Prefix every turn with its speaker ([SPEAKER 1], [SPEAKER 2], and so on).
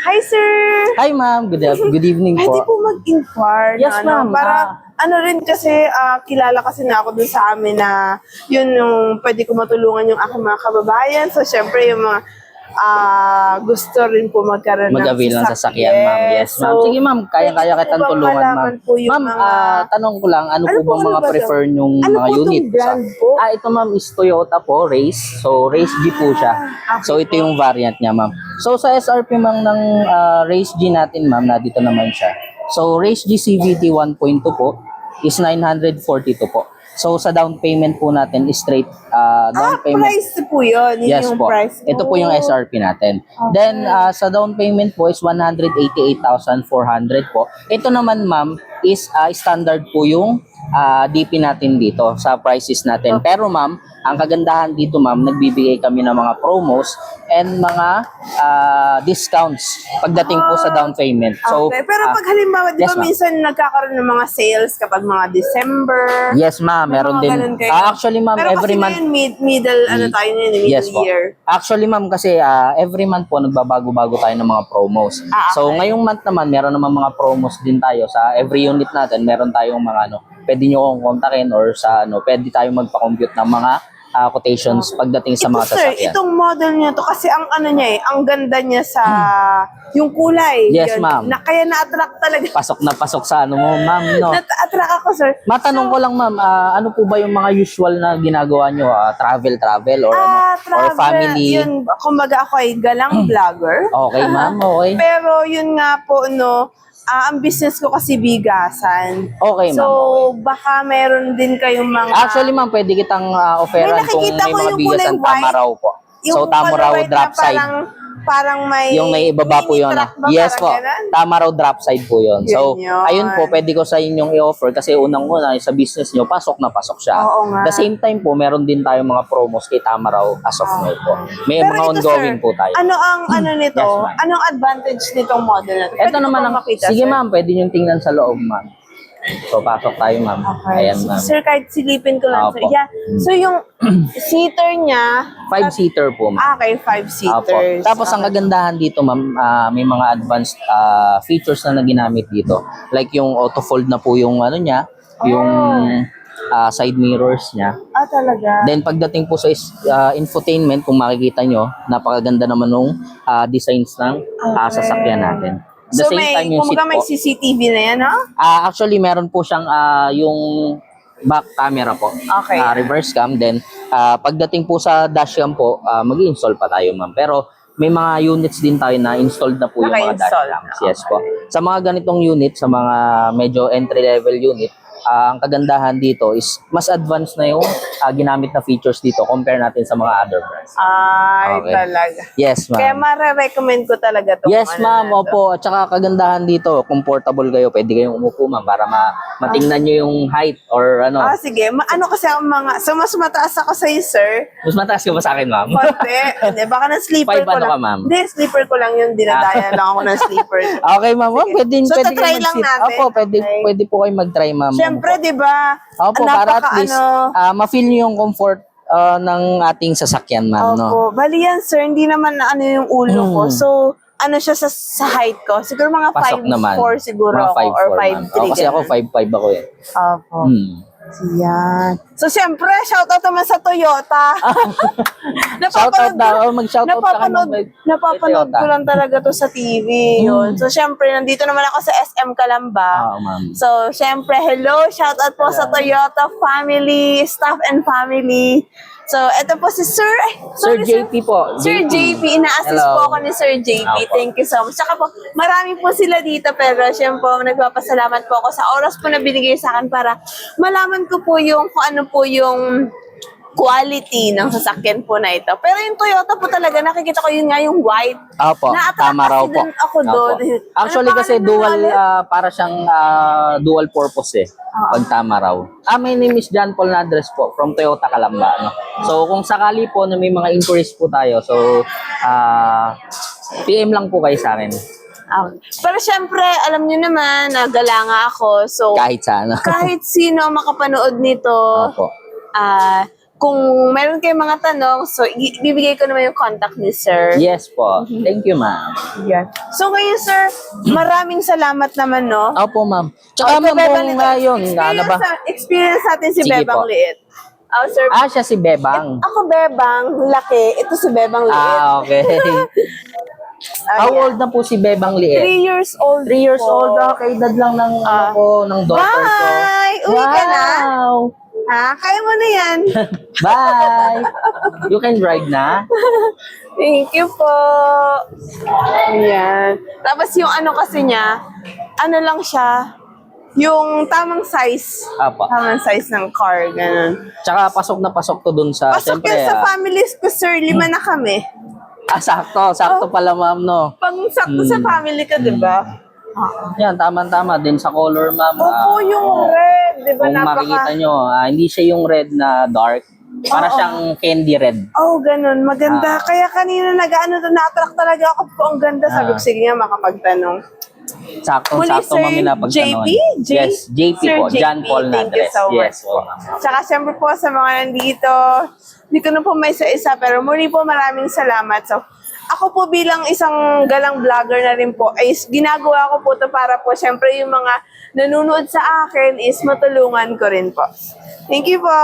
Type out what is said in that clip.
[SPEAKER 1] Hi, sir!
[SPEAKER 2] Hi ma'am, good evening
[SPEAKER 1] Pwede
[SPEAKER 2] po.
[SPEAKER 1] po mag-inquire
[SPEAKER 2] Yes,
[SPEAKER 1] na,
[SPEAKER 2] ma'am.
[SPEAKER 1] para ano rin kasi kilala kasi na ako dun sa amin na yun yung pwede ko matulungan yung aking mga kababayan. So, syempre yung mga gusto rin po magkaroon
[SPEAKER 2] Mag-avail ng sasakyan, ma'am. Yes, ma'am. Sige, ma'am. Kaya-kaya
[SPEAKER 1] pwede
[SPEAKER 2] kitang
[SPEAKER 1] ko bang
[SPEAKER 2] tulungan, ma'am.
[SPEAKER 1] malaman po yung
[SPEAKER 2] Ma'am,
[SPEAKER 1] mga-
[SPEAKER 2] tanong ko lang, ano
[SPEAKER 1] Ano
[SPEAKER 2] po
[SPEAKER 1] po,
[SPEAKER 2] bang
[SPEAKER 1] ano
[SPEAKER 2] mga
[SPEAKER 1] ba to?
[SPEAKER 2] prefer nyong
[SPEAKER 1] Ano
[SPEAKER 2] mga
[SPEAKER 1] po tong
[SPEAKER 2] unit?
[SPEAKER 1] brand po?
[SPEAKER 2] Ito ma'am is Toyota po, Race. So, Race G po siya. So, ito yung variant niya, ma'am. So, sa SRP ma'am ng Race G natin, ma'am, na dito naman siya. So, Race G CVT 1.2 po is 942 po. So, sa down payment po natin is straight down payment.
[SPEAKER 1] Price po yun. Yun
[SPEAKER 2] Yes
[SPEAKER 1] yung
[SPEAKER 2] po.
[SPEAKER 1] price.
[SPEAKER 2] Ito po yung SRP natin.
[SPEAKER 1] Okay.
[SPEAKER 2] Then, sa down payment po is 188,400 po. Ito naman, ma'am, is standard po yung DP natin dito sa prices natin.
[SPEAKER 1] Okay.
[SPEAKER 2] Pero, ma'am, ang kagandahan dito, ma'am, nagbibigay kami ng mga promos and mga discounts pagdating po sa down payment. So,
[SPEAKER 1] Okay. Pero pag halimbawa, di
[SPEAKER 2] yes,
[SPEAKER 1] ba
[SPEAKER 2] ma'am.
[SPEAKER 1] minsan nagkakaroon ng mga sales kapag mga December?
[SPEAKER 2] Yes, ma'am.
[SPEAKER 1] May
[SPEAKER 2] Meron
[SPEAKER 1] mga
[SPEAKER 2] din.
[SPEAKER 1] ganun kayo.
[SPEAKER 2] Actually, ma'am,
[SPEAKER 1] Pero
[SPEAKER 2] every
[SPEAKER 1] kasi
[SPEAKER 2] month.
[SPEAKER 1] ngayon, middle, ano tayo ngayon, middle
[SPEAKER 2] Yes po.
[SPEAKER 1] year.
[SPEAKER 2] Actually, ma'am, kasi every month po nagbabago-bago tayo ng mga promos.
[SPEAKER 1] Okay.
[SPEAKER 2] So, ngayong month naman, meron naman mga promos din tayo. Sa every unit natin, meron tayong mga pwede nyo kong kontakin or sa pwede tayong magpa-compute ng mga quotations pagdating sa mga
[SPEAKER 1] Ito, sir,
[SPEAKER 2] sasakyan.
[SPEAKER 1] itong model niya to, kasi ang ano niya ang ganda niya sa yung kulay.
[SPEAKER 2] Yes,
[SPEAKER 1] Yun.
[SPEAKER 2] ma'am.
[SPEAKER 1] Na kaya na-attract talaga.
[SPEAKER 2] Pasok na pasok sa mo, ma'am, no?
[SPEAKER 1] Na-attract ako, sir.
[SPEAKER 2] Matanong ko lang, ma'am, ano po ba yung mga usual na ginagawa nyo? Travel or or
[SPEAKER 1] Travel,
[SPEAKER 2] family?
[SPEAKER 1] yun, kumbaga ako ay galang vlogger.
[SPEAKER 2] Okay, ma'am, okay.
[SPEAKER 1] Pero yun nga po, ang business ko kasi bigasan.
[SPEAKER 2] Okay, ma'am.
[SPEAKER 1] So,
[SPEAKER 2] Okay.
[SPEAKER 1] baka meron din kayong mga...
[SPEAKER 2] Actually, ma'am, pwede kitang offeran kung
[SPEAKER 1] nakikita
[SPEAKER 2] may
[SPEAKER 1] ko
[SPEAKER 2] mga
[SPEAKER 1] yung
[SPEAKER 2] bigas
[SPEAKER 1] kulay
[SPEAKER 2] ang
[SPEAKER 1] white.
[SPEAKER 2] Tamaraw po. So, Tamaraw
[SPEAKER 1] color white
[SPEAKER 2] drop
[SPEAKER 1] na
[SPEAKER 2] side.
[SPEAKER 1] Parang may...
[SPEAKER 2] Yung may ibaba po
[SPEAKER 1] mini
[SPEAKER 2] yun.
[SPEAKER 1] truck ba?
[SPEAKER 2] Yes po.
[SPEAKER 1] Parang ganun?
[SPEAKER 2] Tamaraw drop side po yun. So,
[SPEAKER 1] Yun.
[SPEAKER 2] ayun po, pwede ko sa inyong i-offer kasi unang-una sa business nyo, pasok na pasok siya.
[SPEAKER 1] Oo nga.
[SPEAKER 2] The same time po, meron din tayong mga promos kay Tamaraw as of now po. May
[SPEAKER 1] Pero
[SPEAKER 2] mga
[SPEAKER 1] ito,
[SPEAKER 2] ongoing
[SPEAKER 1] sir,
[SPEAKER 2] po tayo.
[SPEAKER 1] Ano ang ano nito?
[SPEAKER 2] Yes, ma'am.
[SPEAKER 1] Anong advantage nitong model na to?
[SPEAKER 2] Ito
[SPEAKER 1] Pwede ko
[SPEAKER 2] naman
[SPEAKER 1] bang
[SPEAKER 2] ang...
[SPEAKER 1] makita,
[SPEAKER 2] Sige,
[SPEAKER 1] sir?
[SPEAKER 2] ma'am, pwede nyo tingnan sa loob, ma'am. So, pasok tayo, ma'am.
[SPEAKER 1] Okay.
[SPEAKER 2] Ayan, ma'am.
[SPEAKER 1] Sir, kahit silipin ko lang.
[SPEAKER 2] Opo.
[SPEAKER 1] Sir. Yeah. So, yung seater niya...
[SPEAKER 2] 5-seater po, ma'am.
[SPEAKER 1] Okay,
[SPEAKER 2] Apo.
[SPEAKER 1] 5-seaters.
[SPEAKER 2] Tapos ang kagandahan dito, ma'am, may mga advanced features na ginamit dito. Like yung auto fold na po yung niya, yung side mirrors niya.
[SPEAKER 1] Talaga?
[SPEAKER 2] Then pagdating po sa infotainment, kung makikita nyo, napakaganda naman nung designs ng sasakyan natin. The
[SPEAKER 1] So,
[SPEAKER 2] same time yung seat
[SPEAKER 1] kumbaga may
[SPEAKER 2] po.
[SPEAKER 1] CCTV na yan, ha?
[SPEAKER 2] Actually, meron po siyang yung back camera po.
[SPEAKER 1] Okay.
[SPEAKER 2] Reverse cam. Then, pagdating po sa dashcam po, mag-install pa tayo, ma'am. Pero, may mga units din tayo na installed na po yung mga
[SPEAKER 1] Naka-install
[SPEAKER 2] dashcams.
[SPEAKER 1] na,
[SPEAKER 2] Yes po. Sa mga ganitong unit, sa mga medyo entry-level unit, ang kagandahan dito is mas advanced na yung ginamit na features dito compare natin sa mga other brands.
[SPEAKER 1] Ay,
[SPEAKER 2] Okay.
[SPEAKER 1] talaga.
[SPEAKER 2] Yes, ma'am.
[SPEAKER 1] Kaya mare-recommend ko talaga to.
[SPEAKER 2] Yes, ma'am. Opo. At saka kagandahan dito, comfortable kayo. Pwede kayong umupo, ma'am, para matingnan nyo yung height or ano.
[SPEAKER 1] Sige. Ano kasi ang mga... So, mas mataas ako sa'yo, sir.
[SPEAKER 2] Mas mataas ka ba sa akin, ma'am?
[SPEAKER 1] Konti. Hindi, baka na sleeper
[SPEAKER 2] Five
[SPEAKER 1] ko
[SPEAKER 2] ano
[SPEAKER 1] lang.
[SPEAKER 2] ka, ma'am?
[SPEAKER 1] Hindi, sleeper ko lang yun. Dinadaya lang ako ng sleeper.
[SPEAKER 2] Okay, ma'am. Pwede,
[SPEAKER 1] So,
[SPEAKER 2] pwede
[SPEAKER 1] tatry lang
[SPEAKER 2] mag-sit.
[SPEAKER 1] natin.
[SPEAKER 2] Opo, pwede,
[SPEAKER 1] Okay.
[SPEAKER 2] pwede po kayo mag-try, ma'am.
[SPEAKER 1] Siyempre, di ba?
[SPEAKER 2] Opo, para at least ma-feel nyo yung comfort ng ating sasakyan, ma'am. No?
[SPEAKER 1] Opo. Bali yan, sir. Hindi naman na ano yung ulo ko. So, ano siya sa height ko? Siguro mga
[SPEAKER 2] Pasok naman.
[SPEAKER 1] 5'4" siguro
[SPEAKER 2] Mga
[SPEAKER 1] ako.
[SPEAKER 2] 5'4",
[SPEAKER 1] Or
[SPEAKER 2] ma'am.
[SPEAKER 1] 5'3".
[SPEAKER 2] Kasi ako 5'5" ako eh.
[SPEAKER 1] Opo. Yan. So, siyempre, shoutout naman sa Toyota.
[SPEAKER 2] Shoutout daw. Mag-shoutout ka naman.
[SPEAKER 1] Napapanood ko lang talaga to sa TV. Yun. So, siyempre, nandito naman ako sa SM Calamba.
[SPEAKER 2] Ma'am.
[SPEAKER 1] So, siyempre, hello, shoutout po sa Toyota family, staff and family. So, eto po si Sir.
[SPEAKER 2] Sir JP po.
[SPEAKER 1] Sir JP, ina-assist
[SPEAKER 2] Hello.
[SPEAKER 1] po ako ni Sir JP.
[SPEAKER 2] Opo.
[SPEAKER 1] Thank you so much. Saka po, marami po sila dito, pero siyempre, nagpapasalamat po ako sa oras po na binigay sa akin para malaman ko po yung kung ano po yung quality ng sasakyan po na ito. Pero yung Toyota po talaga, nakikita ko yun nga yung white.
[SPEAKER 2] Opo,
[SPEAKER 1] Na-attract
[SPEAKER 2] tama raw
[SPEAKER 1] kasi
[SPEAKER 2] po.
[SPEAKER 1] din ako doon.
[SPEAKER 2] Opo.
[SPEAKER 1] Ano
[SPEAKER 2] Actually
[SPEAKER 1] pangalan
[SPEAKER 2] kasi
[SPEAKER 1] nun
[SPEAKER 2] dual,
[SPEAKER 1] ulit?
[SPEAKER 2] para siyang dual purpose eh. Pag tama raw. My name is John Paul Nadres po from Toyota Calamba. No? So kung sakali po na may mga inquiries po tayo, so PM lang po kayo sa akin.
[SPEAKER 1] Pero syempre, alam niyo naman, galanga ako. So,
[SPEAKER 2] Kahit sa ano.
[SPEAKER 1] kahit sino ang makapanood nito,
[SPEAKER 2] Opo.
[SPEAKER 1] kung meron kayong mga tanong, so ibibigay ko naman yung contact ni sir.
[SPEAKER 2] Yes po. Thank you, ma'am.
[SPEAKER 1] Yan. So ngayon, sir, maraming salamat naman, no?
[SPEAKER 2] Opo, ma'am. Tsaka ma'am, kung ngayon, ano ba?
[SPEAKER 1] Experience natin si
[SPEAKER 2] Sige
[SPEAKER 1] Bebang
[SPEAKER 2] po.
[SPEAKER 1] Liit. Oh, sir,
[SPEAKER 2] Siya si Bebang.
[SPEAKER 1] ako Bebang, laki. Ito si Bebang Liit.
[SPEAKER 2] Okay. How old na po si Bebang
[SPEAKER 1] 3
[SPEAKER 2] Liit?
[SPEAKER 1] years old
[SPEAKER 2] 3 years
[SPEAKER 1] po.
[SPEAKER 2] old na, kaedad lang ng, ano ko, ng daughter ko.
[SPEAKER 1] Bye! Uwi ka na?
[SPEAKER 2] Wow!
[SPEAKER 1] Ha? Kaya mo na yan.
[SPEAKER 2] Bye! You can drive na?
[SPEAKER 1] Thank you po. Ayan. Tapos yung ano kasi niya, ano lang siya, yung tamang size.
[SPEAKER 2] Apa.
[SPEAKER 1] Tamang size ng car, ganun.
[SPEAKER 2] Tsaka pasok na pasok to dun sa,
[SPEAKER 1] Pasok
[SPEAKER 2] siyempre,
[SPEAKER 1] yan sa families ko, sir. 5 na kami.
[SPEAKER 2] sakto. Sakto pala, ma'am, no?
[SPEAKER 1] Pag sakto sa family ka, di ba?
[SPEAKER 2] Yan, tama-tama. Din sa color, ma'am.
[SPEAKER 1] Opo, yung red. Di ba
[SPEAKER 2] Kung makikita nyo, hindi siya yung red na dark. Para siyang candy red.
[SPEAKER 1] Oh, ganun. Maganda. Kaya kanina na-attract talaga ako po. Ang ganda. Sabi ko, sige nga, makapagtanong.
[SPEAKER 2] Sakto, ma'am, napagtanong.
[SPEAKER 1] JP?
[SPEAKER 2] Yes, JP
[SPEAKER 1] Sir
[SPEAKER 2] po. John Paul
[SPEAKER 1] thank you
[SPEAKER 2] Nadres.
[SPEAKER 1] so much
[SPEAKER 2] Yes po.
[SPEAKER 1] Tsaka siyempre po sa mga nandito, hindi ko na po may isa-isa, pero muli po maraming salamat. So, ako po bilang isang galang vlogger na rin po, ay ginagawa ko po to para po siyempre yung mga nanonood sa akin is matulungan ko rin po. Thank you po!